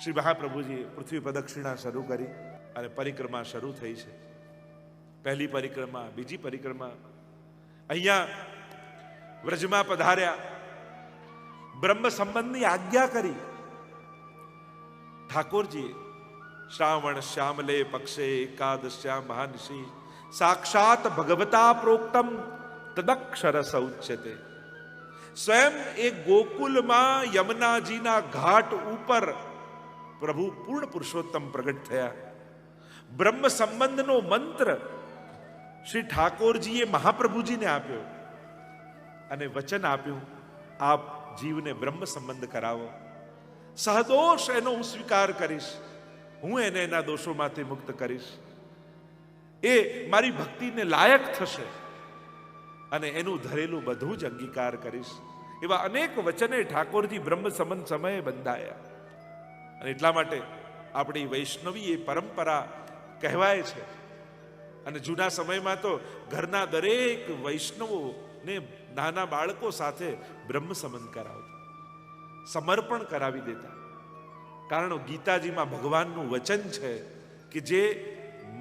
શ્રી મહાપ્રભુજી પૃથ્વી પ્રદક્ષિણા શરૂ કરી અને પરિક્રમા શરૂ થઈ છે. પહેલી પરિક્રમા, બીજી પરિક્રમા. અહીંયા વ્રજમાં પધાર્યા, બ્રહ્મ સંબંધની આજ્ઞા કરી. ઠાકોરજીએ શ્રાવણ શ્યામલે પક્ષે એકાદશ્યા મહાનિશી સાક્ષાત ભગવતા પ્રોક્તમ તદક્ષર સૌચ્યતે. સ્વયં એ ગોકુલમાં યમુનાજીના ઘાટ ઉપર પ્રભુ પૂર્ણ પુરુષોત્તમ પ્રગટ થયા. બ્રહ્મ સંબંધનો મંત્ર શ્રી ઠાકોરજીએ મહાપ્રભુજીને આપ્યો અને વચન આપ્યું, આપ જીવને બ્રહ્મ સંબંધ કરાવો. સહદોષ એનો હું સ્વીકાર કરીશ, હું એને એના દોષોમાંથી મુક્ત કરીશ. એ મારી ભક્તિને લાયક થશે અને એનું ધરેલું બધું જ અંગીકાર કરીશ. એવા અનેક વચને ઠાકોરજી બ્રહ્મ સંબંધ સમયે બંધાયા. અને એટલા માટે આપણી વૈષ્ણવી એ પરંપરા કહેવાય છે. અને જૂના સમયમાં તો ઘરના દરેક વૈષ્ણવોને નાના બાળકો સાથે બ્રહ્મ સંબંધ કરાવતા, સમર્પણ કરાવી દેતા. કારણ ગીતાજીમાં ભગવાનનું વચન છે કે જે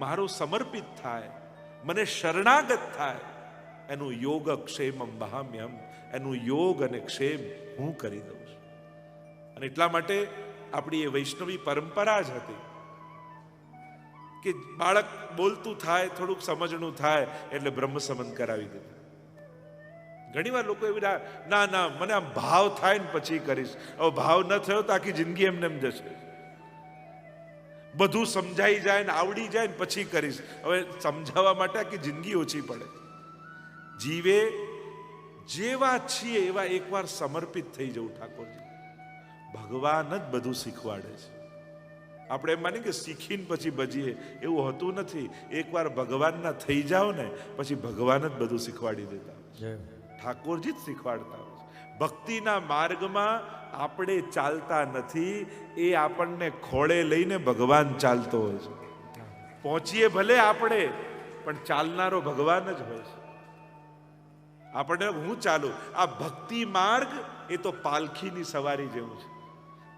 મારો સમર્પિત થાય, મને શરણાગત થાય, એનું યોગ ક્ષેમમ વહામ્યહમ, એનું યોગ અને ક્ષેમ હું કરી દઉં છું. અને એટલા માટે આપણી એ વૈષ્ણવી પરંપરા જ હતી કે બાળક બોલતું થાય, થોડુંક સમજણું થાય એટલે બ્રહ્મ સંબંધ કરાવી દેતા. ઘણી વાર લોકો એવી ના ના મને આમ ભાવ થાય ને પછી કરીશ. હવે ભાવ ન થયો તો આખી જિંદગી એમને એમ જશે. બધું સમજાઈ જાય ને આવડી જાય ને પછી કરીશ. હવે સમજાવવા માટે આખી જિંદગી ઓછી પડે. જીવે જેવા છીએ એવા એકવાર સમર્પિત થઈ જવું ઠાકોરજી. ભગવાન જ બધું શીખવાડે છે. આપણે એમ માની કે શીખીને પછી ભજીએ, એવું હોતું નથી. એકવાર ભગવાનના થઈ જાઓ ને પછી ભગવાન જ બધું શીખવાડી દેતા. ઠાકોરજી જ શીખવાડતા હોય છે. ભક્તિના માર્ગમાં આપણે ચાલતા નથી, એ આપણને ખોળે લઈને ભગવાન ચાલતો હોય છે. પહોંચીએ ભલે આપણે, પણ ચાલનારો ભગવાન જ હોય છે. આપણે હું ચાલું. આ ભક્તિ માર્ગ એ તો પાલખીની સવારી જેવું છે.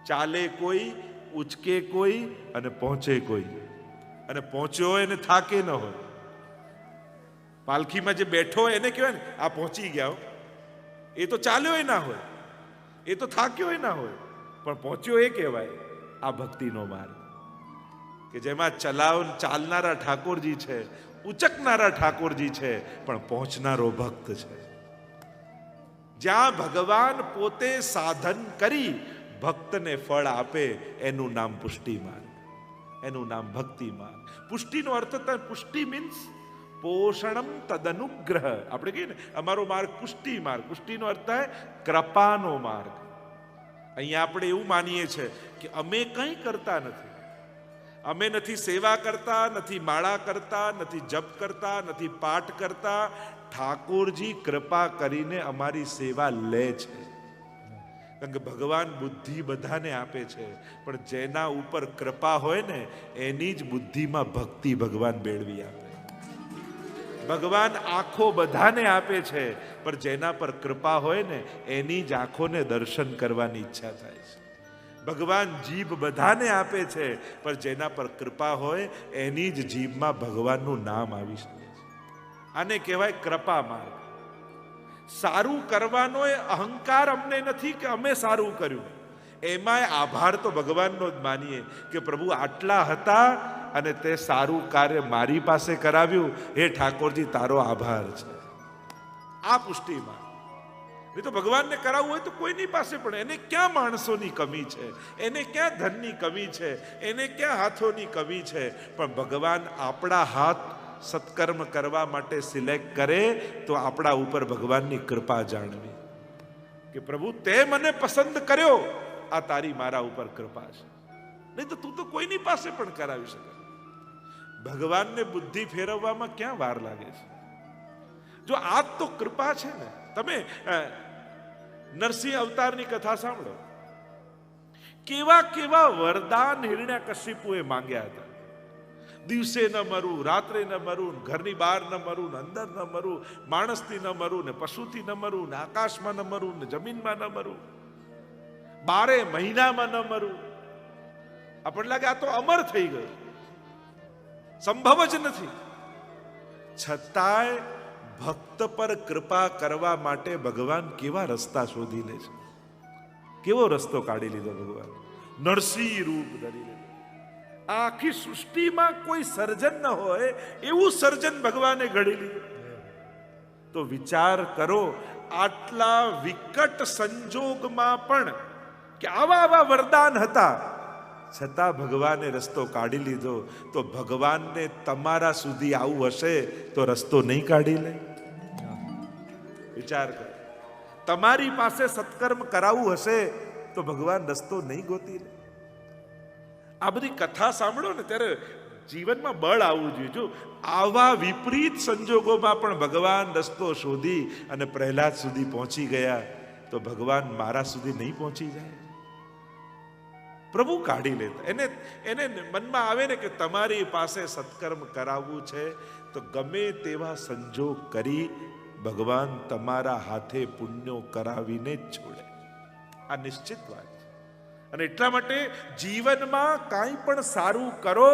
ચાલે કોઈ, ઉચકે કોઈ અને પહોંચે કોઈ. અને પહોંચ્યો હોય ને થાકે ન હોય. પાલખીમાં જે બેઠો હોય એને કહેવાય ને આ પહોંચી ગયા. એ તો ચાલ્યો ના હોય, એ તો થાક્યો ના હોય, પણ પહોંચ્યો એ કહેવાય. આ ભક્તિનો માર્ગ કે જેમાં ચાલનારા ઠાકોરજી છે, ઉચકનારા ઠાકોરજી છે, પણ પહોંચનારો ભક્ત છે. જ્યાં ભગવાન પોતે સાધન કરી ભક્તને ફળ આપે એનું નામ પુષ્ટિ માર્ગ, એનું નામ ભક્તિ માર્ગ. પુષ્ટિનો અર્થ થાય, પુષ્ટિ મીન્સ પોષણમ તદનુગ્રહ. આપણે કહીએ ને અમારો માર્ગ પુષ્ટિ માર્ગ. પુષ્ટિનો અર્થ થાય કૃપાનો માર્ગ. અહીંયા આપણે એવું માનીએ છીએ કે અમે કંઈ કરતા નથી. અમે નથી સેવા કરતા, નથી માળા કરતા, નથી જપ કરતા, નથી પાઠ કરતા. ઠાકોરજી કૃપા કરીને અમારી સેવા લે છે. કારણ કે ભગવાન બુદ્ધિ બધાને આપે છે, પણ જેના ઉપર કૃપા હોય ને એની જ બુદ્ધિમાં ભક્તિ ભગવાન બેળવી આપે. ભગવાન આંખો બધાને આપે છે, પણ જેના પર કૃપા હોય ને એની જ આંખોને દર્શન કરવાની ઈચ્છા થાય છે. ભગવાન જીભ બધાને આપે છે, પણ જેના પર કૃપા હોય એની જ જીભમાં ભગવાનનું નામ આવી શકે છે. આને કહેવાય કૃપા માર્ગ. સારું કરવાનો એ અહંકાર અમને નથી કે અમે સારું કર્યું. એમાંય આભાર તો ભગવાનનો જ માનીએ કે પ્રભુ આટલા હતા અને તે સારું કાર્ય મારી પાસે કરાવ્યું. હે ઠાકોરજી તારો આભાર છે. આ પુષ્ટિમાં. નહીં તો ભગવાનને કરાવવું હોય તો કોઈની પાસે પણ, એને ક્યાં માણસોની કમી છે, એને ક્યાં ધનની કમી છે, એને ક્યાં હાથોની કમી છે. પણ ભગવાન આપણા હાથ સત્કર્મ કરવા માટે સિલેક્ટ કરે તો આપણા ઉપર ભગવાનની કૃપા જાણવી કે પ્રભુ તે મને પસંદ કર્યો, આ તારી મારા ઉપર કૃપા છે. નહીં તો તું તો કોઈની પાસે પણ કરાવી શકે. ભગવાનને બુદ્ધિ ફેરવવામાં ક્યાં વાર લાગે છે? જો આ તો કૃપા છે ને. તમે નરસિંહ અવતારની કથા સાંભળો. કેવા કેવા વરદાન હિરણ્યકશિપુએ માંગ્યા હતા. દિવસે ન મરું, રાત્રે ન મરું, ઘરની બહાર ન મરું, અંદર ન મરું, માણસથી ન મરું, ને પશુથી ન મરું, ને આકાશમાં ન મરું, ને જમીનમાં ન મરું, 12 મહિનામાં ન મરું. આપણને લાગે આ તો અમર થઈ ગયું, સંભવ જ નથી. છતાંય ભક્ત પર કૃપા કરવા માટે ભગવાન કેવા રસ્તા શોધી લે છે. કેવો રસ્તો કાઢી લીધો ભગવાન, નરસિંહ રૂપ ધરી લીધું. આખી સૃષ્ટિમાં કોઈ સર્જન ન હોય એવું સર્જન ભગવાને ઘડી લીધું. તો વિચાર કરો, આટલા વિકટ સંજોગમાં પણ કે આવા વરદાન હતા, છતાં ભગવાને રસ્તો કાઢી લીધો. તો ભગવાનને તમારા સુધી આવું હશે તો રસ્તો નહીં કાઢી લે? વિચાર કરો, તમારી પાસે સત્કર્મ કરાવવું હશે તો ભગવાન રસ્તો નહીં ગોતી લે? આ બધી કથા સાંભળો ને ત્યારે જીવનમાં બળ આવવું જોઈએ. જો આવા વિપરીત સંજોગોમાં પણ ભગવાન રસ્તો શોધી અને પ્રહલાદ સુધી પહોંચી ગયા, તો ભગવાન મારા સુધી નહીં પહોંચી જાય? પ્રભુ કાઢી લેતા. એને મનમાં આવે ને કે તમારી પાસે સત્કર્મ કરાવવું છે તો ગમે તેવા સંજોગ કરી ભગવાન તમારા હાથે પુણ્યો કરાવીને જ છોડે. આ નિશ્ચિત વાત છે. અને એટલા માટે જીવનમાં કાંઈ પણ સારું કરો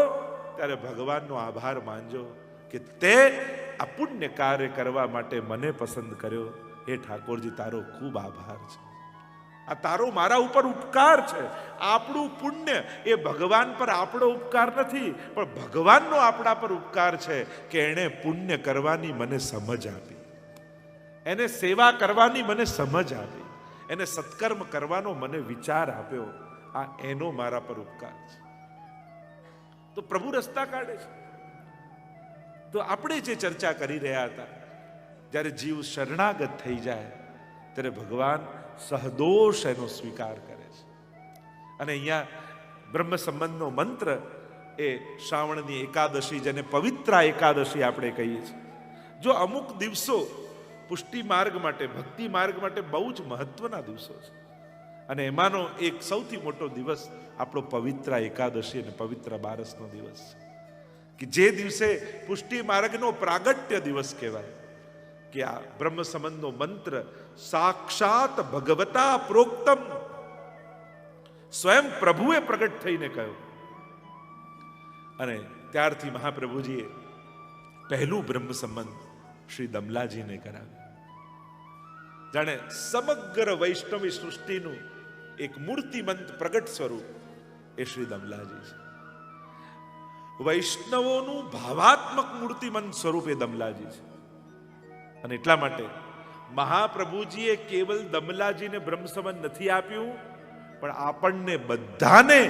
ત્યારે ભગવાનનો આભાર માનજો કે તે આ પુણ્ય કાર્ય કરવા માટે મને પસંદ કર્યો. હે ઠાકોરજી, તારો ખૂબ આભાર છે. આ તારો મારા ઉપર ઉપકાર છે. આપણું પુણ્ય એ ભગવાન પર આપણો ઉપકાર નથી, પણ ભગવાનનો આપણા પર ઉપકાર છે કે એણે પુણ્ય કરવાની મને સમજ આપી, એને સેવા કરવાની મને સમજ આપી, એને સત્કર્મ કરવાનો મને વિચાર આપ્યો. આ એનો મારા પર ઉપકાર છે. તો પ્રભુ રસ્તા કાઢે છે. તો આપણે જે ચર્ચા કરી રહ્યા હતા, જ્યારે જીવ શરણાગત થઈ જાય ત્યારે ભગવાન સહદોષ એનો સ્વીકાર કરે છે. અને અહીંયા બ્રહ્મ સંબંધનો મંત્ર એ શ્રાવણની એકાદશી, જેને પવિત્ર એકાદશી આપણે કહીએ છીએ. જો અમુક દિવસો પુષ્ટિ માર્ગ માટે, ભક્તિ માર્ગ માટે બહુ જ મહત્વના દિવસો છે, અને એમાંનો એક સૌથી મોટો દિવસ આપણો પવિત્ર એકાદશી અને પવિત્ર બારસનો દિવસ છે, કે જે દિવસે પુષ્ટિ માર્ગનો પ્રાગટ્ય દિવસ કહેવાય. કે આ બ્રહ્મ સંબંધનો મંત્ર સાક્ષાત ભગવતા પ્રોક્તમ, સ્વયં પ્રભુએ પ્રગટ થઈને કહ્યું. અને ત્યારથી મહાપ્રભુજીએ પહેલું બ્રહ્મ સંબંધ શ્રી દમલાજીને કરાવ્યું. જાણે સમગ્ર વૈષ્ણવી સૃષ્ટિનું એક મૂર્તિમંત પ્રગટ સ્વરૂપ એ શ્રી દમલાજી છે. વૈષ્ણવોનું ભાવાત્મક મૂર્તિમંત સ્વરૂપ એ દમલાજી છે. અને એટલા માટે મહાપ્રભુજીએ કેવલ દમલાજીને બ્રહ્મ સંબંધ નથી આપ્યું, પણ આપણને બધાને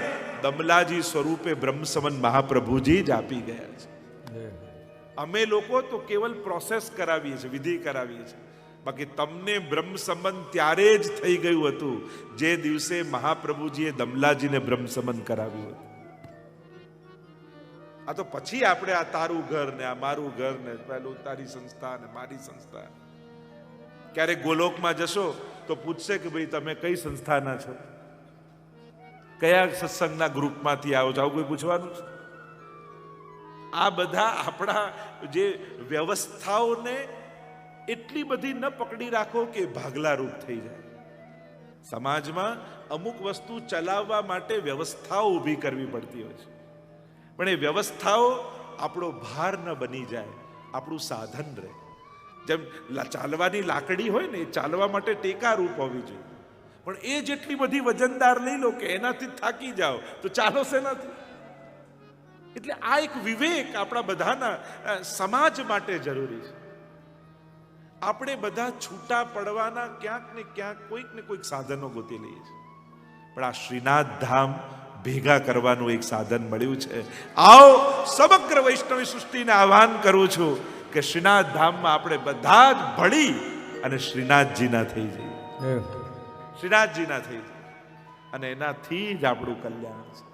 દમલાજી સ્વરૂપે બ્રહ્મ સંબંધ મહાપ્રભુજી જ આપી ગયા છે. અમે લોકો તો કેવલ પ્રોસેસ કરાવીએ છીએ, વિધિ કરાવીએ છીએ. બાકી તમને બ્રહ્મ સંબંધ ત્યારે જ થઈ ગયું હતું જે દિવસે મહાપ્રભુજીએ દમલાજીને બ્રહ્મ સંબંધ કરાવ્યું હતું. આ તો પછી આપણે આ તારું ઘર ને આ મારું ઘર ને પેલું તારી સંસ્થા ને મારી સંસ્થા. ક્યારેક ગોલોકમાં જશો તો પૂછશે કે ભાઈ તમે કઈ સંસ્થાના છો, કયા સત્સંગના ગ્રુપમાંથી આવો છો, આવું કોઈ પૂછવાનું છે? આ બધા આપણા જે વ્યવસ્થાઓને એટલી બધી ન પકડી રાખો કે ભાગલા રૂપ થઈ જાય. સમાજમાં અમુક વસ્તુ ચલાવવા માટે વ્યવસ્થાઓ ઊભી કરવી પડતી હોય છે, પણ એ વ્યવસ્થાઓ આપણો ભાર ન બની જાય, આપણું સાધન રહે. જેમ ચાલવાની લાકડી હોય ને, એ ચાલવા માટે ટેકા રૂપ હોવી જોઈએ, પણ એ જેટલી બધી વજનદાર લઈ લો કે એનાથી થાકી જાઓ તો ચાલો શેનાથી? એટલે આ એક વિવેક આપણા બધાના સમાજ માટે જરૂરી છે. આપણે બધા છૂટા પડવાના ક્યાંક ને ક્યાંક કોઈક ને કોઈક સાધનો ગોતી લઈએ છીએ, પણ આ શ્રીનાથ ધામ ભેગા કરવાનું એક સાધન મળ્યું છે. આવો સમગ્ર વૈષ્ણવી સૃષ્ટિને આહ્વાન કરું છું કે શ્રીનાથ ધામમાં આપણે બધા જ ભળી અને શ્રીનાથજીના થઈ જઈએ, શ્રીનાથજીના થઈ જઈએ. અને એનાથી જ આપણું કલ્યાણ છે,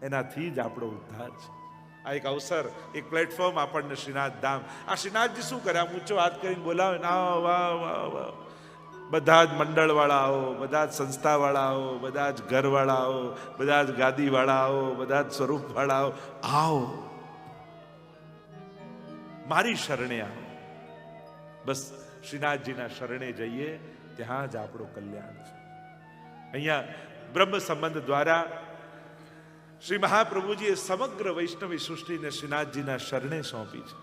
એનાથી જ આપણો ઉદ્ધાર છે. આ એક અવસર, એક પ્લેટફોર્મ આપણને શ્રીનાથ ધામ. આ શ્રીનાથજી શું કરે? આમ ઊંચો હાથ કરીને બોલાવે ને, આવો વાહ વાહ વાહ, બધા જ મંડળવાળા આવો, બધા જ સંસ્થાવાળા આવો, બધા જ ઘરવાળા આવો, બધા જ ગાદીવાળા આવો, બધા જ સ્વરૂપવાળા આવો, મારી શરણે આવો. બસ શ્રીનાથજીના શરણે જઈએ, ત્યાં જ આપણું કલ્યાણ છે. અહીંયા બ્રહ્મ સંબંધ દ્વારા શ્રી મહાપ્રભુજીએ સમગ્ર વૈષ્ણવી સૃષ્ટિને શ્રીનાથજીના શરણે સોંપી છે.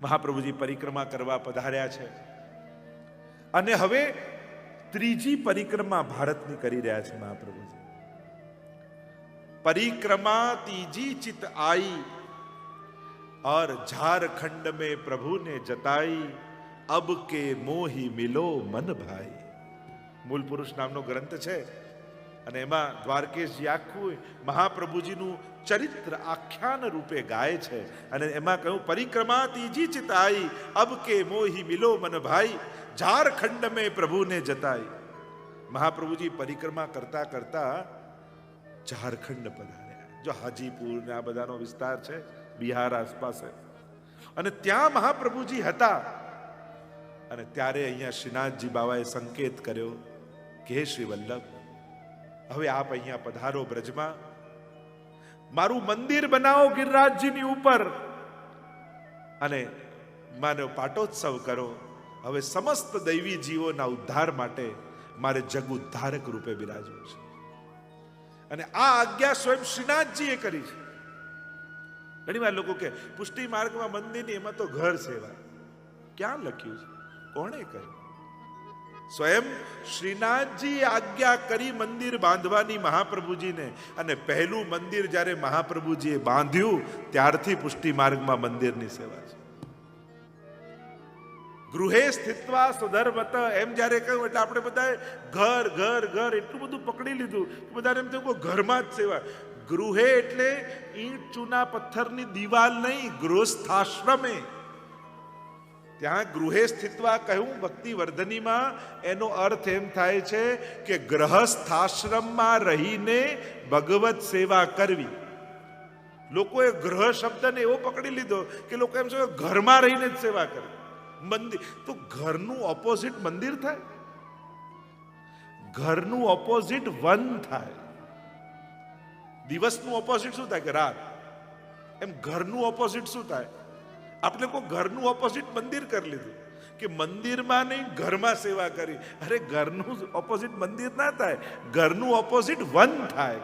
મહાપ્રભુજી પરિક્રમા કરવા પધાર્યા છે અને હવે ત્રીજી પરિક્રમા ભારતની કરી રહ્યા છે મહાપ્રભુજી. परिक्रमा तीजी चित आई और झारखंड में प्रभु ने जताई अब के मोही मिलो मन भाई. મૂળ પુરુષ નામનો ગ્રંથ છે અને એમાં દ્વારકેશજી આખું મહાપ્રભુજીનું ચરિત્ર આખ્યાન રૂપે ગાય છે અને એમાં કહ્યું પરિક્રમા ત્રીજી ચિત આઈ અબ કે મોહી મિલો મન ભાઈ ઝારખંડ में प्रभु ने जताई. મહાપ્રભુજી પરિક્રમા કરતા કરતા ઝારખંડ પધાર્યા. જો હાજીપુર ને આ બધાનો વિસ્તાર છે બિહાર આસપાસ અને ત્યાં મહાપ્રભુજી હતા અને ત્યારે અહીંયા શ્રીનાથજી બાબાએ સંકેત કર્યો કે શ્રી વલ્લભ હવે આપ અહીંયા પધારો બ્રજમાં, મારું મંદિર બનાવો ગિરિરાજજીની ઉપર અને માનો પાટોત્સવ કરો. હવે સમસ્ત દૈવી જીવોના ઉદ્ધાર માટે મારે જગ ઉદ્ધારક રૂપે બિરાજવું છે અને આ આજ્ઞા સ્વયં શ્રીનાથજીએ કરી છે. ઘણી વાર લોકો કે પુષ્ટિ માર્ગમાં મંદિરની એમાં તો ઘર સેવા, ક્યાં લખ્યું છે, કોણે કહ્યું? સ્વયં શ્રીનાથજી આજ્ઞા કરી મંદિર બાંધવાની મહાપ્રભુજીને અને પહેલું મંદિર જ્યારે મહાપ્રભુજીએ બાંધ્યું ત્યારથી પુષ્ટિ માર્ગમાં મંદિરની સેવા છે. ગૃહે સ્થિત્વા સુધર્મત એમ જ્યારે કહ્યું એટલે આપણે બધાએ ઘર ઘર ઘર એટલું બધું પકડી લીધું કે બધાને એમ થયું ઘરમાં જ સેવા. ગૃહે એટલે ઈંટ ચૂના પથ્થરની દિવાલ નહીં, ગૃહસ્થાશ્રમે. ત્યાં ગૃહે સ્થિત્વા કહ્યું ભક્તિ વર્ધનીમાં એનો અર્થ એમ થાય છે કે ગ્રહસ્થાશ્રમમાં રહીને ભગવત સેવા કરવી. લોકોએ ગ્રહ શબ્દને એવો પકડી લીધો કે લોકો એમ છે ઘરમાં રહીને જ સેવા કરે. મંદિર તો ઘરનું ઓપોઝિટ મંદિર થાય, ઘરનું ઓપોઝિટ વન થાય. દિવસનું ઓપોઝિટ શું થાય કે રાત, એમ ઘરનું ઓપોઝિટ શું થાય? આપણે કોઈ ઘરનું ઓપોઝિટ મંદિર કરી લીધું કે મંદિરમાં નહીં ઘરમાં સેવા કરી. અરે ઘરનું ઓપોઝિટ મંદિર ના થાય, ઘરનું ઓપોઝિટ વન થાય.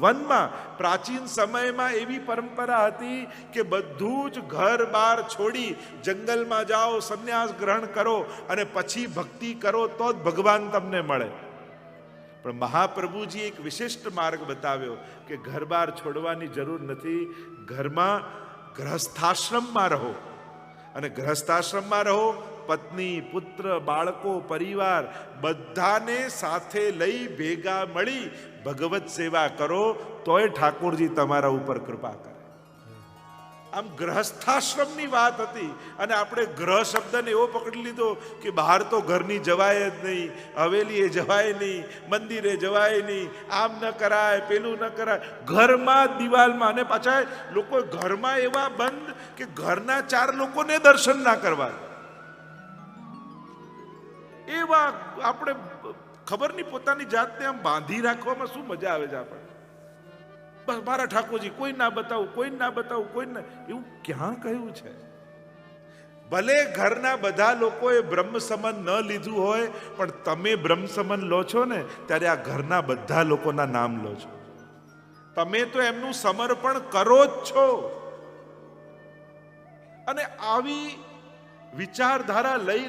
વનમાં પ્રાચીન સમયમાં એવી પરંપરા હતી કે બધું જ ઘર બાર છોડી જંગલમાં જાઓ, સંન્યાસ ગ્રહણ કરો અને પછી ભક્તિ કરો તો જ ભગવાન તમને મળે. પણ મહાપ્રભુજી એક વિશિષ્ટ માર્ગ બતાવ્યો કે ઘર બાર છોડવાની જરૂર નથી, ઘરમાં ગ્રહસ્થાશ્રમમાં રહો અને ગ્રહસ્થાશ્રમમાં રહો પત્ની, પુત્ર, બાળકો, પરિવાર બધાને સાથે લઈ ભેગા મળી ભગવત સેવા કરો તોય ઠાકોરજી તમારા ઉપર કૃપા કરે. આમ ગ્રહસ્થાશ્રમની વાત હતી અને આપણે ગ્રહ શબ્દને એવો પકડી લીધો કે બહાર તો ઘરની જવાય જ નહીં, હવેલીએ જવાય નહીં, મંદિરે જવાય નહીં, આમ ન કરાય, પેલું ન કરાય. ઘરમાં દિવાલમાં અને પાછા લોકો ઘરમાં એવા બંધ કે ઘરના 4 લોકોને દર્શન ના કરવા. એવા આપણે ખબર નહીં પોતાની જાતને આમ બાંધી રાખવામાં શું મજા આવે છે આપણે. બસ મારા ઠાકોરજી કોઈ ના બતાવું, કોઈ ના બતાવું, કોઈ ના, એવું ક્યાં કહ્યું છે? ભલે ઘરના બધા લોકોએ બ્રહ્મ સમન ન લીધું હોય પણ તમે બ્રહ્મ સમન લો છો ને ત્યારે આ ઘરના બધા લોકોના નામ લો છો. તમે તો એમનું સમર્પણ કરો જ છો. અને આવી વિચારધારા લઈ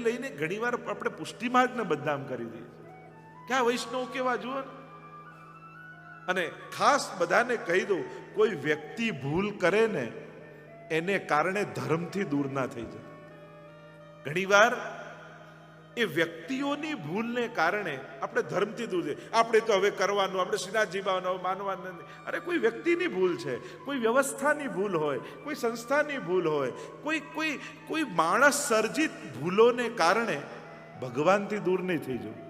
લઈને ઘણીવાર આપણે પુષ્ટિ માર્ગને બદનામ કરી દઈએ. ક્યાં વૈષ્ણવ કેવા જુઓ ને. અને ખાસ બધાને કહી દઉં, કોઈ વ્યક્તિ ભૂલ કરે ને એને કારણે ધર્મથી દૂર ના થઈ જાય. ઘણીવાર એ વ્યક્તિઓની ભૂલને કારણે આપણે ધર્મથી દૂર જઈએ. આપણે તો હવે કરવાનું, આપણે શ્રીનાથજી બાબાને માનવાનું નથી. અરે કોઈ વ્યક્તિની ભૂલ છે, કોઈ વ્યવસ્થાની ભૂલ હોય, કોઈ સંસ્થાની ભૂલ હોય, કોઈ માણસ સર્જિત ભૂલોને કારણે ભગવાનથી દૂર નહીં થઈ જવું.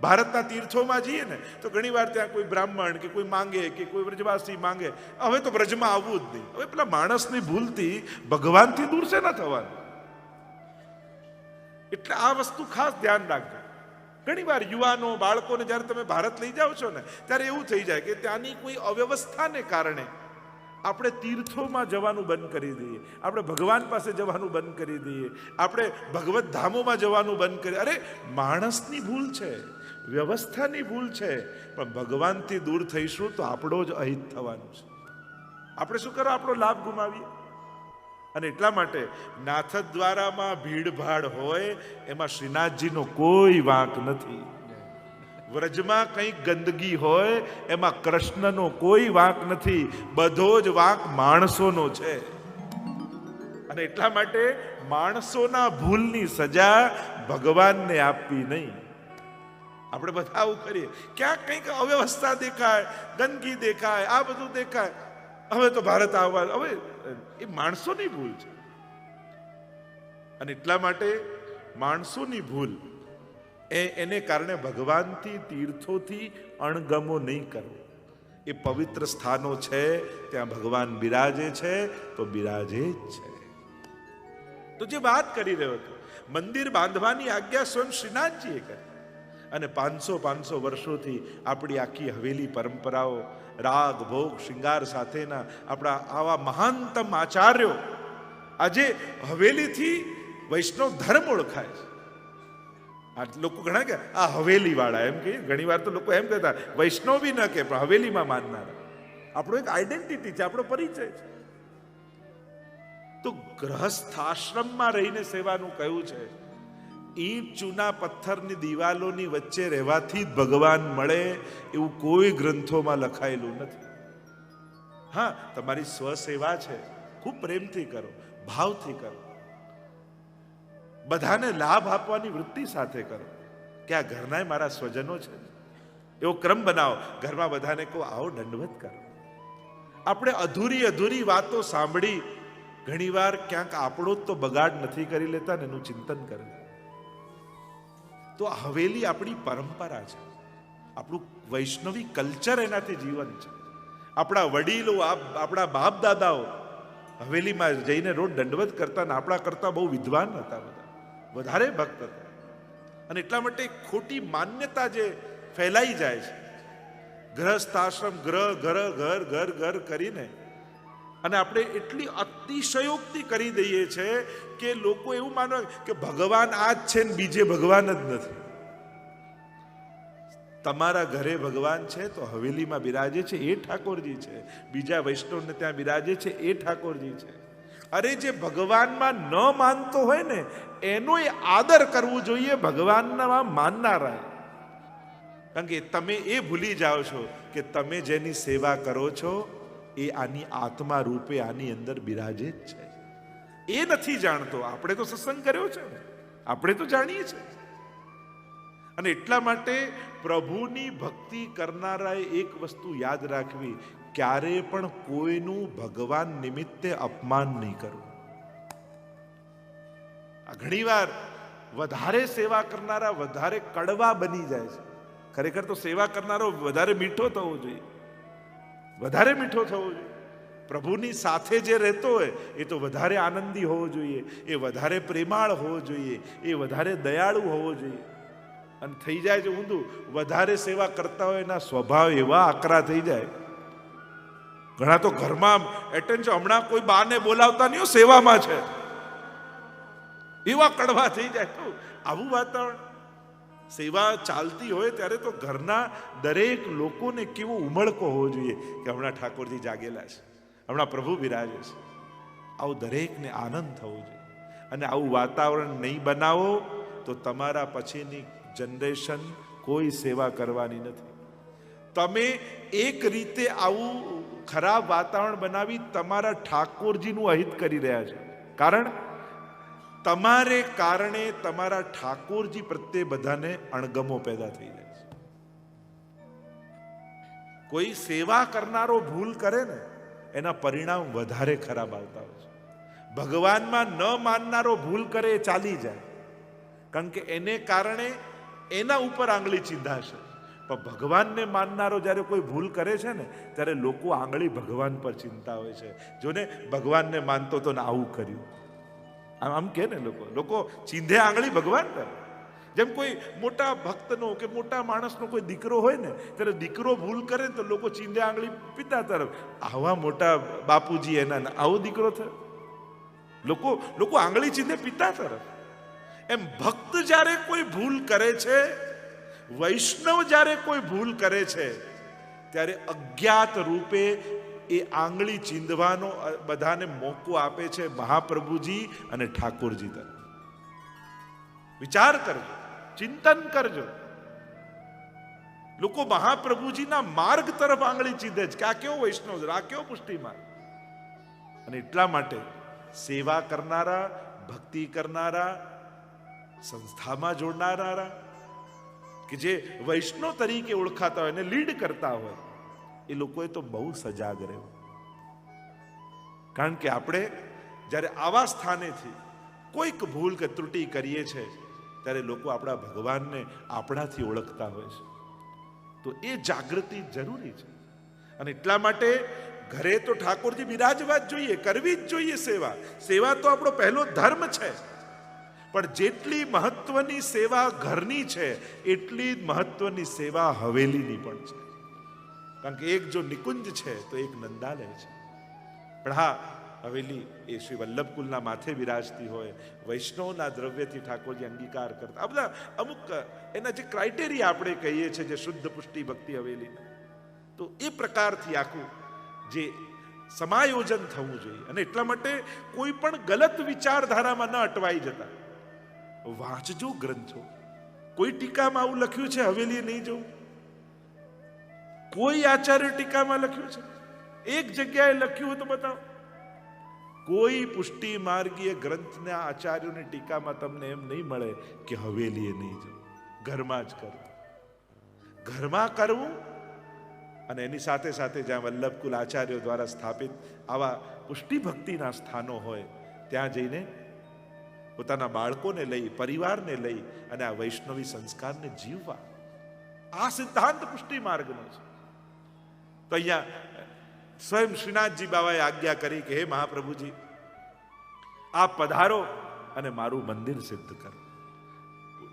ભારતના તીર્થોમાં જઈએ ને તો ઘણી વાર ત્યાં કોઈ બ્રાહ્મણ કે કોઈ માંગે કે કોઈ વ્રજવાસી માંગે, હવે તો વ્રજમાં આવવું જ નહીં. હવે પેલા માણસની ભૂલથી ભગવાનથી દૂર છે ના થવાનું. એટલે આ વસ્તુ ખાસ ધ્યાન રાખજો. ઘણી વાર યુવાનો, બાળકોને જ્યારે તમે ભારત લઈ જાઓ છો ને ત્યારે એવું થઈ જાય કે ત્યાંની કોઈ અવ્યવસ્થાને કારણે આપણે તીર્થોમાં જવાનું બંધ કરી દઈએ, આપણે ભગવાન પાસે જવાનું બંધ કરી દઈએ, આપણે ભગવત ધામોમાં જવાનું બંધ કરીએ. અરે માણસની ભૂલ છે, વ્યવસ્થાની ભૂલ છે, પણ ભગવાનથી દૂર થઈશું તો આપણો જ અહિત થવાનું છે. આપણે શું કરો, આપણો લાભ ગુમાવીએ. અને એટલા માટે નાથદ્વારામાં ભીડભાડ હોય એમાં શ્રીનાથજીનો કોઈ વાંક નથી. વ્રજમાં કંઈક ગંદકી હોય એમાં કૃષ્ણનો કોઈ વાંક નથી, બધો જ વાંક માણસોનો છે. અને એટલા માટે માણસોના ભૂલની સજા ભગવાનને આપવી નહીં. આપણે બધા આવું કરીએ, ક્યાંક કંઈક અવ્યવસ્થા દેખાય, ગંદકી દેખાય, આ બધું દેખાય, હવે તો ભારત આવવા, હવે એ માણસોની ભૂલ છે. અને એટલા માટે માણસોની ભૂલ એને કારણે ભગવાનથી, તીર્થોથી અણગમો નહીં કરવો. એ પવિત્ર સ્થાનો છે, ત્યાં ભગવાન બિરાજે છે તો બિરાજે જ છે. તો જે વાત કરી રહ્યો હતો, મંદિર બાંધવાની આજ્ઞા સ્વયં શ્રીનાથજીએ કરી. અને 500 વર્ષોથી આપણી આખી હવેલી પરંપરાઓ, રાગ ભોગ શૃંગાર સાથેના આપણા આવા મહાનતમ આચાર્યો આજે હવેલીથી વૈષ્ણવ ધર્મ ઓળખાય છે. આ લોકો ઘણા કે આ હવેલી વાળા એમ કે, ઘણી વાર તો લોકો એમ કહેતા વૈષ્ણવ બી ન કે પણ હવેલીમાં માનનારા. આપણો એક આઈડેન્ટિટી છે, આપણો પરિચય છે. તો ગ્રહસ્થાશ્રમમાં રહીને સેવાનું કહ્યું છે. ઈંટ ચૂના પથ્થરની દિવાલોની વચ્ચે રહેવાથી જ ભગવાન મળે એવું કોઈ ગ્રંથોમાં લખાયેલું નથી. હા, તમારી સ્વસેવા છે, ખૂબ પ્રેમથી કરો, ભાવથી કરો, બધાને લાભ આપવાની વૃત્તિ સાથે કરો કે આ ઘરના મારા સ્વજનો છે, એવો ક્રમ બનાવો. ઘરમાં બધાને કહો આવો દંડવત કરો. આપણે અધૂરી વાતો સાંભળી ઘણીવાર ક્યાંક આપણો જ તો બગાડ નથી કરી લેતા ને એનું ચિંતન કરે. તો હવેલી આપણી પરંપરા છે, આપણું વૈષ્ણવી કલ્ચર એનાથી જીવન છે. આપણા વડીલો, આપણા બાપ દાદાઓ હવેલીમાં જઈને રોજ દંડવત કરતા ને આપણા કરતા બહુ વિદ્વાન હતા, બધા વધારે ભક્ત હતા. અને એટલા માટે ખોટી માન્યતા જે ફેલાઈ જાય છે, ગ્રહસ્થાશ્રમ ગ્રહ ઘર ઘર ઘર ઘર કરીને, અને આપણે એટલી અતિશયોક્તિ કરી દઈએ છે કે લોકો એવું માને કે ભગવાન આ જ છે ને બીજે ભગવાન જ નથી. તમારા ઘરે ભગવાન છે તો હવેલીમાં બિરાજે છે એ ઠાકોરજી છે, બીજા વૈષ્ણવને ત્યાં બિરાજે છે એ ઠાકોરજી છે. અરે જે ભગવાનમાં ન માનતો હોય ને એનો એ આદર કરવું જોઈએ ભગવાનના માનનારા. કારણ કે તમે એ ભૂલી જાઓ છો કે તમે જેની સેવા કરો છો એ આની આત્મા રૂપે આની અંદર બિરાજે જ છે. એ નથી જાણતો. આપણે તો સત્સંગ કર્યો છે, આપણે તો જાણીએ છીએ. અને એટલા માટે પ્રભુની ભક્તિ કરનારાએ એક વસ્તુ યાદ રાખવી, ક્યારે પણ કોઈનું ભગવાન નિમિત્તે અપમાન નહીં કરવું. ઘણીવાર વધારે સેવા કરનારા વધારે કડવા બની જાય છે. ખરેખર તો સેવા કરનારો વધારે મીઠો થવો જોઈએ, વધારે મીઠો થવો જોઈએ. પ્રભુની સાથે જે રહેતો હોય એ તો વધારે આનંદી હોવો જોઈએ, એ વધારે પ્રેમાળ હોવો જોઈએ, એ વધારે દયાળુ હોવો જોઈએ. અને થઈ જાય છે ઊંધું, વધારે સેવા કરતા હોય એના સ્વભાવ એવા આકરા થઈ જાય. ઘણા તો ઘરમાં એટેન્શન, હમણાં કોઈ બાને બોલાવતા નહીં સેવામાં છે, એવા કડવા થઈ જાય. તો આવું વાતાવરણ, સેવા ચાલતી હોય ત્યારે તો ઘરના દરેક લોકોને કેવો ઉમળકો હોવો જોઈએ કે હમણાં ઠાકોરજી જાગેલા છે, હમણાં પ્રભુ બિરાજે છે. આવું દરેકને આનંદ થવો જોઈએ. અને આવું વાતાવરણ નહીં બનાવો તો તમારા પછીની જનરેશન કોઈ સેવા કરવાની નથી. તમે એક રીતે આવું ખરાબ વાતાવરણ બનાવી તમારા ઠાકોરજીનું અહિત કરી રહ્યા છો. કારણ તમારે કારણે તમારા ઠાકોરજી પ્રત્યે બધાને અણગમો પેદા થઈ જાય છે. કોઈ સેવા કરનારો ભૂલ કરે ને એના પરિણામ વધારે ખરાબ આવતા હોય છે. ભગવાનમાં ન માનનારો ભૂલ કરે એ ચાલી જાય, કારણ કે એને કારણે એના ઉપર આંગળી ચીંધાશે. પણ ભગવાનને માનનારો જ્યારે કોઈ ભૂલ કરે છે ને ત્યારે લોકો આંગળી ભગવાન પર ચિંતા હોય છે. જોને ભગવાનને માનતો તો ને આવું કર્યું, આમ કે ને લોકો ચીંધે આંગળી ભગવાન પર. જેમ કોઈ મોટા ભક્તનો કે મોટા માણસનો કોઈ દીકરો હોય ને, ત્યારે દીકરો ભૂલ કરે તો લોકો ચીંધે આંગળી પિતા તરફ, આવા મોટા બાપુજી એના, આવો દીકરો થયો, લોકો આંગળી ચીંધે પિતા તરફ. એમ ભક્ત જ્યારે કોઈ ભૂલ કરે છે, વૈષ્ણવ જ્યારે કોઈ ભૂલ કરે છે, ત્યારે અજ્ઞાત રૂપે એ આંગળી ચીંધવાનો બધાને મોકો આપે છે મહાપ્રભુજી અને ઠાકોરજી તરફ. વિચાર કરજો, ચિંતન કરજો. લોકો મહાપ્રભુજીના માર્ગ તરફ આંગળી ચીંધે છે કે આ કેવો વૈષ્ણવ છે, આ કેવો પુષ્ટિ માર્ગ. અને એટલા માટે સેવા કરનારા, ભક્તિ કરનારા, સંસ્થામાં જોડનારા, કે જે વૈષ્ણવ તરીકે ઓળખાતા હોય, એને લીડ કરતા હોય, એ લોકોએ તો બહુ સજાગ રહેવું. કારણ કે આપણે જ્યારે આવા સ્થાનેથી કોઈક ભૂલ કે ત્રુટિ કરીએ છીએ, ત્યારે લોકો આપણા ભગવાનને આપણાથી ઓળખતા હોય છે. તો એ જાગૃતિ જરૂરી છે. અને એટલા માટે ઘરે તો ઠાકોરજી બિરાજવા જ જોઈએ, કરવી જ જોઈએ સેવા. સેવા તો આપણો પહેલો ધર્મ છે. પણ જેટલી મહત્વની સેવા ઘરની છે, એટલી જ મહત્વની સેવા હવેલીની પણ છે. કારણ કે એક જો નિકુંજ છે તો એક નંદાલય છે. પણ હા, હવેલી એ શ્રી વલ્લભકુલના માથે બિરાજતી હોય, વૈષ્ણવના દ્રવ્યથી ઠાકોરજી અંગીકાર કરતા, આ બધા અમુક એના જે ક્રાઇટેરિયા આપણે કહીએ છીએ, જે શુદ્ધ પુષ્ટિ ભક્તિ હવેલી, તો એ પ્રકારથી આખું જે સમાયોજન થવું જોઈએ. અને એટલા માટે કોઈ પણ ગલત વિચારધારામાં ન અટવાઈ જતા. વાંચજો ગ્રંથો. કોઈ ટીકામાં આવું લખ્યું છે હવેલીએ નહીં જવું? કોઈ આચાર્ય ટીકામાં લખ્યું છે? એક જગ્યાએ લખ્યું હોય તો બતાવો. કોઈ પુષ્ટિ માર્ગીય ગ્રંથના આચાર્યોની ટીકામાં તમને એમ નહીં મળે કે હવેલીએ નહીં જવું. ઘરમાં જ કરવું. ઘરમાં કરવું. અને એની સાથે સાથે જ્યાં વલ્લભકુલ આચાર્યો દ્વારા સ્થાપિત આવા પુષ્ટિ ભક્તિના સ્થાનો હોય, ત્યાં જઈને પોતાના બાળકોને લઈ, પરિવારને લઈ અને આ વૈષ્ણવી સંસ્કારને જીવવા. આ સિદ્ધાંત પુષ્ટિ માર્ગનો છે. તો અહીંયા સ્વયં શ્રીનાથજી બાબાએ આજ્ઞા કરી કે હે મહાપ્રભુજી, આપ પધારો અને મારું મંદિર સિદ્ધ કરો.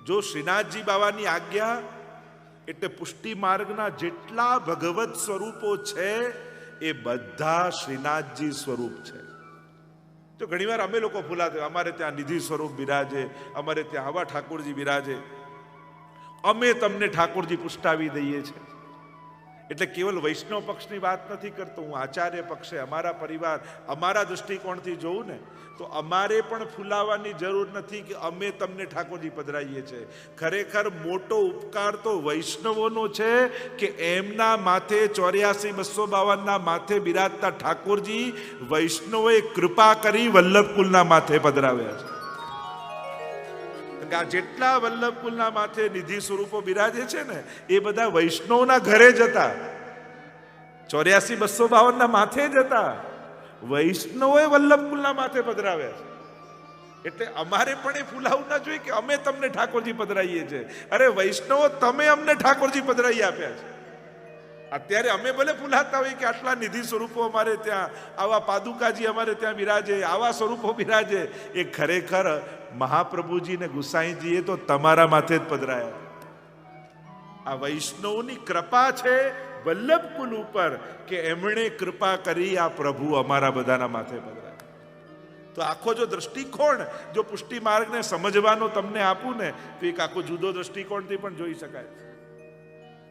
જો શ્રીનાથજી બાબાની આજ્ઞા એટલે પુષ્ટિ માર્ગના જેટલા ભગવત સ્વરૂપો છે એ બધા શ્રીનાથજી સ્વરૂપ છે. તો ઘણીવાર અમે લોકો ભૂલાતા, અમારે ત્યાં નિધિ સ્વરૂપ બિરાજે, અમારે ત્યાં આવા ઠાકોરજી બિરાજે, અમે તમને ઠાકોરજી પુષ્ટાવી દઈએ છીએ. એટલે કેવલ વૈષ્ણવ પક્ષની વાત નથી કરતો હું, આચાર્ય પક્ષે અમારા પરિવાર, અમારા દૃષ્ટિકોણથી જોઉં ને, તો અમારે પણ ફૂલાવાની જરૂર નથી કે અમે તમને ઠાકોરજી પધરાઈએ છીએ. ખરેખર મોટો ઉપકાર તો વૈષ્ણવોનો છે કે એમના માથે 84,252 માથે બિરાજતા ઠાકોરજી વૈષ્ણવોએ કૃપા કરી વલ્લભકુલના માથે પધરાવ્યા છે. જેટલા વલ્લભકુલના માથે નિધિ સ્વરૂપો બિરાજે છે ને, એ બધા વૈષ્ણવના ઘરે જ હતા. 84,252 માથે જ હતા. વૈષ્ણવોએ વલ્લભકુલના માથે પધરાવ્યા છે. એટલે અમારે પણ એ ફૂલાવું ના જોઈએ કે અમે તમને ઠાકોરજી પધરાઈએ છીએ. અરે વૈષ્ણવો, તમે અમને ઠાકોરજી પધરાઈ આપ્યા છે. અત્યારે અમે ભલે ફૂલાતા હોય કે આટલા નિધિ સ્વરૂપો અમારે ત્યાં, આવા પાદુકાજી અમારે ત્યાં બિરાજે, આવા સ્વરૂપો બિરાજે, એ ખરેખર મહાપ્રભુજી ને ગુસાઈજીએ તો તમારા માથે જ પધરાયા. આ વૈષ્ણવની કૃપા છે વલ્લભકુલ ઉપર કે એમણે કૃપા કરી આ પ્રભુ અમારા બધાના માથે પધરાયા. તો આખો જો દ્રષ્ટિકોણ જો પુષ્ટિ માર્ગને સમજવાનો તમને આપું ને, તો એક આખો જુદો દ્રષ્ટિકોણથી પણ જોઈ શકાય.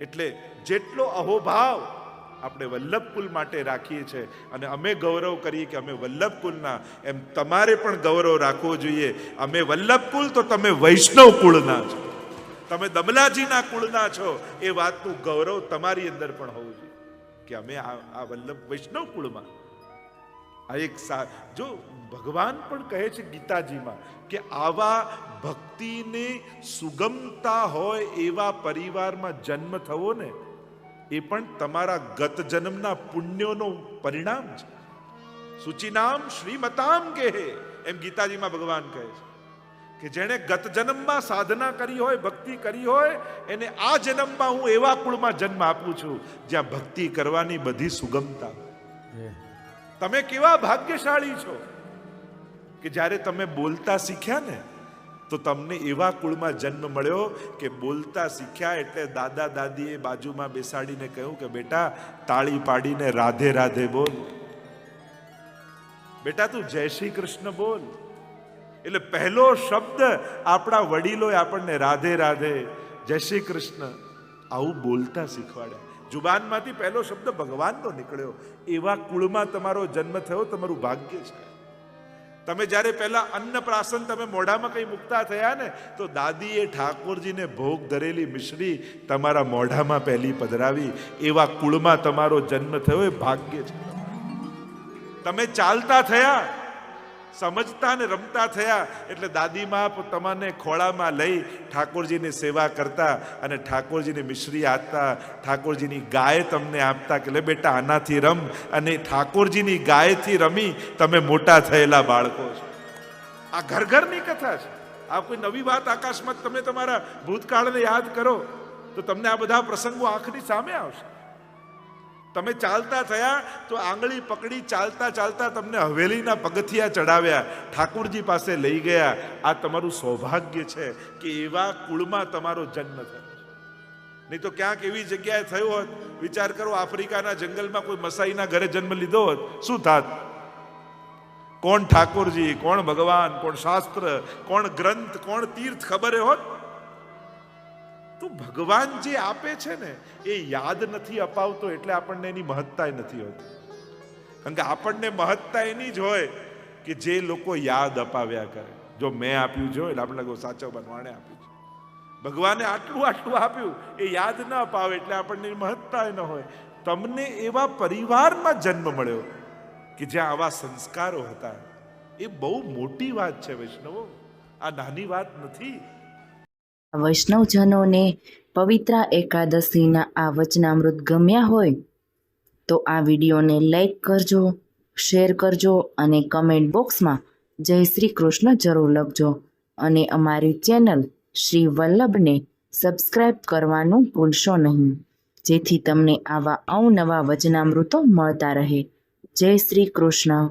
એટલે જેટલો અહોભાવ આપણે વલ્લભકુલ માટે રાખીએ છીએ અને અમે ગૌરવ કરીએ કે અમે વલ્લભકુલના, એમ તમારે પણ ગૌરવ રાખવો જોઈએ. અમે વલ્લભકુલ તો તમે વૈષ્ણવ કુળના છો, તમે દમલાજીના કુળના છો, એ વાતનું ગૌરવ તમારી અંદર પણ હોવું જોઈએ કે અમે આ વલ્લભ વૈષ્ણવ કુળમાં. આ એક જો ભગવાન પણ કહે છે ગીતાજીમાં કે આવા ભક્તિની સુગમતા હોય એવા પરિવારમાં જન્મ થવો ને, એ પણ તમારા ગત જન્મના પુણ્યોનો પરિણામ છે. સુચિનામ શ્રીમતામ કહે, એમ ગીતાજીમાં ભગવાન કહે છે કે જેણે ગત જન્મમાં સાધના કરી હોય, ભક્તિ કરી હોય, એને આ જન્મમાં હું એવા કુળમાં જન્મ આપું છું જ્યાં ભક્તિ કરવાની બધી સુગમતા. તમે કેવા ભાગ્યશાળી છો કે જ્યારે તમે બોલતા શીખ્યા ને, તો તમને એવા કુળમાં જન્મ મળ્યો કે બોલતા શીખ્યા એટલે દાદા દાદીએ બાજુમાં બેસાડીને કહ્યું કે બેટા તાળી પાડીને રાધે રાધે બોલ, બેટા તું જય શ્રી કૃષ્ણ બોલ. એટલે પહેલો શબ્દ આપણા વડીલોએ આપણને રાધે રાધે, જય શ્રી કૃષ્ણ આવું બોલતા શીખવાડ્યા. જુબાનમાંથી પહેલો શબ્દ ભગવાનનો નીકળ્યો. એવા કુળમાં તમારો જન્મ થયો, તમારું ભાગ્ય છે. તમે જ્યારે પહેલા અન્નપ્રાશન તમે મોઢામાં કંઈ મુકતા થયા ને, તો દાદીએ ઠાકોરજીને ભોગ ધરેલી મિશ્રી તમારા મોઢામાં પહેલી પધરાવી. એવા કુળમાં તમારો જન્મ થયો, એ ભાગ્ય છે. તમે ચાલતા થયા, સમજતા ને રમતા થયા એટલે દાદીમાં તમને ખોળામાં લઈ ઠાકોરજીની સેવા કરતા અને ઠાકોરજીની મિશ્રી આપતા, ઠાકોરજીની ગાય તમને આપતા કે લે બેટા આનાથી રમ, અને ઠાકોરજીની ગાયથી રમી તમે મોટા થયેલા બાળકો છો. આ ઘર ઘરની કથા છે. આ કોઈ નવી વાત આકાશમાં. તમે તમારા ભૂતકાળને યાદ કરો તો તમને આ બધા પ્રસંગો આંખની સામે આવશે. તમે ચાલતા થયા તો આંગળી પકડી ચાલતા ચાલતા તમને હવેલીના પગથિયા ચડાવ્યા, ઠાકોરજી પાસે લઈ ગયા. આ તમારું સૌભાગ્ય છે કે એવા કુળમાં તમારો જન્મ થયો. નહીં તો ક્યાંક એવી જગ્યાએ થયો હોત, વિચાર કરો આફ્રિકાના જંગલમાં કોઈ મસાઈના ઘરે જન્મ લીધો હોત, શું થાત? કોણ ઠાકોરજી, કોણ ભગવાન, કોણ શાસ્ત્ર, કોણ ગ્રંથ, કોણ તીર્થ ખબર હોત? તો ભગવાન જે આપે છે ને એ યાદ નથી અપાવતો એટલે આપણને એની મહત્તા નથી હોતી. કારણ કે આપણને મહત્તા એની જ હોય કે જે લોકો યાદ અપાવ્યા કરે. જો મેં આપ્યું છે એટલે આપણે સાચો બનવાને આપ્યું છે. ભગવાને આટલું આટલું આપ્યું એ યાદ ન અપાવે એટલે આપણને મહત્તા ન હોય. તમને એવા પરિવારમાં જન્મ મળ્યો કે જ્યાં આવા સંસ્કારો હતા, એ બહુ મોટી વાત છે વૈષ્ણવો. આ નાની વાત નથી. વૈષ્ણવજનોને પવિત્ર એકાદશીના આ વચનામૃત ગમ્યા હોય તો આ વિડીયોને લાઈક કરજો, શેર કરજો અને કમેન્ટ બોક્સમાં જય શ્રી કૃષ્ણ જરૂર લખજો. અને અમારી ચેનલ શ્રી વલ્લભને સબસ્ક્રાઈબ કરવાનું ભૂલશો નહીં, જેથી તમને આવા અવનવા વચનામૃતો મળતા રહે. જય શ્રી કૃષ્ણ.